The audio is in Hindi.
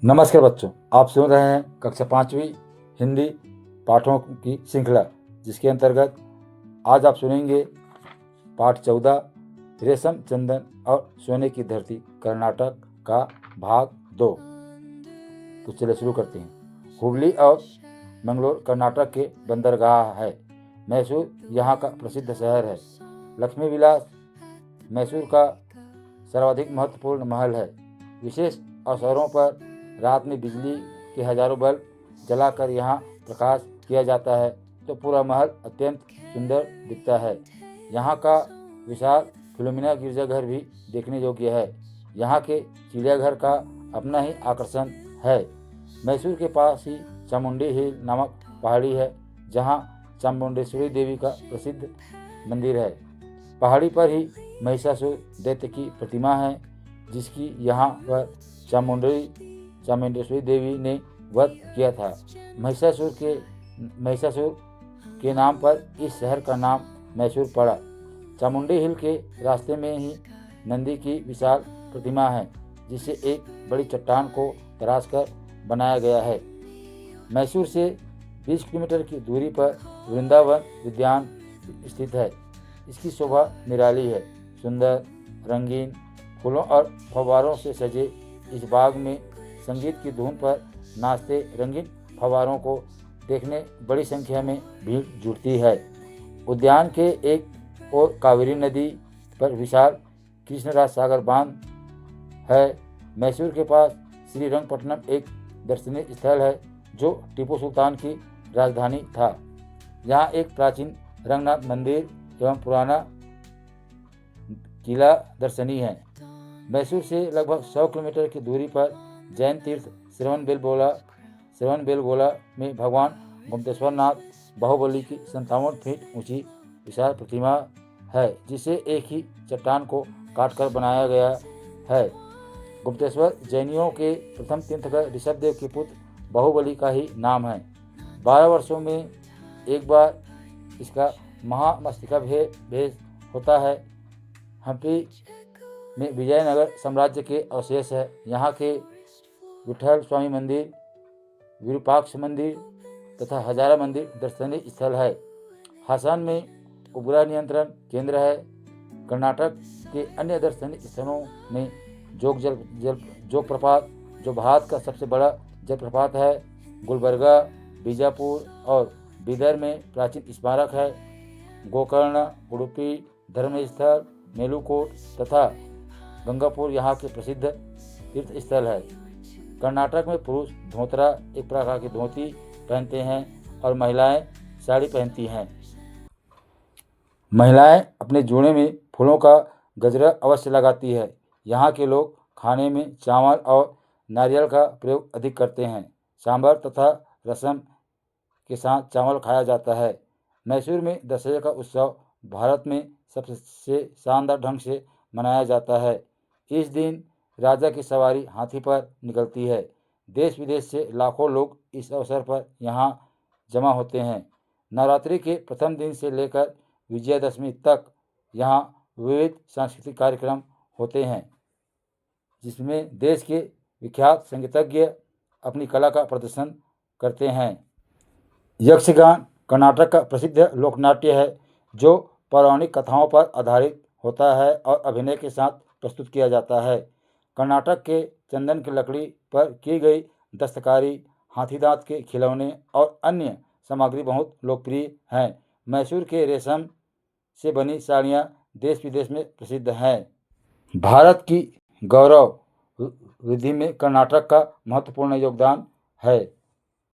नमस्कार बच्चों, आप सुन रहे हैं कक्षा 5वीं हिंदी पाठों की श्रृंखला, जिसके अंतर्गत आज आप सुनेंगे पाठ 14 रेशम, चंदन और सोने की धरती कर्नाटक का भाग 2। तो चलिए शुरू करते हैं। हुबली और मंगलोर कर्नाटक के बंदरगाह है। मैसूर यहाँ का प्रसिद्ध शहर है। लक्ष्मी विलास मैसूर का सर्वाधिक महत्वपूर्ण महल है। विशेष अवसरों पर रात में बिजली के हजारों बल्ब जलाकर यहाँ प्रकाश किया जाता है तो पूरा महल अत्यंत सुंदर दिखता है। यहाँ का विशाल फिलोमिना गिरजाघर भी देखने योग्य है। यहाँ के चिड़ियाघर का अपना ही आकर्षण है। मैसूर के पास ही चामुंडी हिल नामक पहाड़ी है, जहाँ चामुंडेश्वरी देवी का प्रसिद्ध मंदिर है। पहाड़ी पर ही महिषासुर दैत्य की प्रतिमा है, जिसकी यहाँ पर चामुंडेश्वरी देवी ने वध किया था। महिषासुर के नाम पर इस शहर का नाम मैसूर पड़ा। चामुंडी हिल के रास्ते में ही नंदी की विशाल प्रतिमा है, जिसे एक बड़ी चट्टान को तराशकर बनाया गया है। मैसूर से 20 किलोमीटर की दूरी पर वृंदावन उद्यान स्थित है। इसकी शोभा निराली है। सुंदर रंगीन फूलों और फव्वारों से सजे इस बाग में संगीत की धुन पर नाचते रंगीन फव्वारों को देखने बड़ी संख्या में भीड़ जुटती है। उद्यान के एक ओर कावेरी नदी पर विशाल कृष्णराज सागर बांध है। मैसूर के पास श्रीरंगपट्टनम एक दर्शनीय स्थल है, जो टीपू सुल्तान की राजधानी था। यहाँ एक प्राचीन रंगनाथ मंदिर एवं पुराना किला दर्शनीय है। मैसूर से लगभग 100 किलोमीटर की दूरी पर जैन तीर्थ श्रवणबेलगोला में भगवान गुप्तेश्वर नाथ बाहुबली की 57 फीट ऊंची विशाल प्रतिमा है, जिसे एक ही चट्टान को काटकर बनाया गया है। गुप्तेश्वर जैनियों के प्रथम तीर्थंकर ऋषभदेव के पुत्र बाहुबली का ही नाम है। 12 वर्षों में एक बार इसका महामस्तकाभिषेक होता है। हम्पी में विजयनगर साम्राज्य के अवशेष है। यहाँ के विठल स्वामी मंदिर, विरूपाक्ष मंदिर तथा हजारा मंदिर दर्शनीय स्थल है। हासन में उपग्रह नियंत्रण केंद्र है। कर्नाटक के अन्य दर्शनीय स्थलों में जोग प्रपात, जो भारत का सबसे बड़ा जलप्रपात है, गुलबर्गा, बीजापुर और बीदर में प्राचीन स्मारक है। गोकर्ण, उडुपी धर्मस्थल, मेलुकोट तथा गंगापुर यहाँ के प्रसिद्ध तीर्थ स्थल है। कर्नाटक में पुरुष धोतरा एक प्रकार की धोती पहनते हैं और महिलाएं साड़ी पहनती हैं। महिलाएं अपने जूड़े में फूलों का गजरा अवश्य लगाती है। यहाँ के लोग खाने में चावल और नारियल का प्रयोग अधिक करते हैं। सांभर तथा रसम के साथ चावल खाया जाता है। मैसूर में दशहरा का उत्सव भारत में सबसे शानदार ढंग से मनाया जाता है। इस दिन राजा की सवारी हाथी पर निकलती है। देश विदेश से लाखों लोग इस अवसर पर यहाँ जमा होते हैं। नवरात्रि के प्रथम दिन से लेकर विजयादशमी तक यहाँ विविध सांस्कृतिक कार्यक्रम होते हैं, जिसमें देश के विख्यात संगीतज्ञ अपनी कला का प्रदर्शन करते हैं। यक्षगान कर्नाटक का प्रसिद्ध लोकनाट्य है, जो पौराणिक कथाओं पर आधारित होता है और अभिनय के साथ प्रस्तुत किया जाता है। कर्नाटक के चंदन की लकड़ी पर की गई दस्तकारी, हाथीदांत के खिलौने और अन्य सामग्री बहुत लोकप्रिय हैं। मैसूर के रेशम से बनी साड़ियाँ देश विदेश में प्रसिद्ध हैं। भारत की गौरव वृद्धि में कर्नाटक का महत्वपूर्ण योगदान है।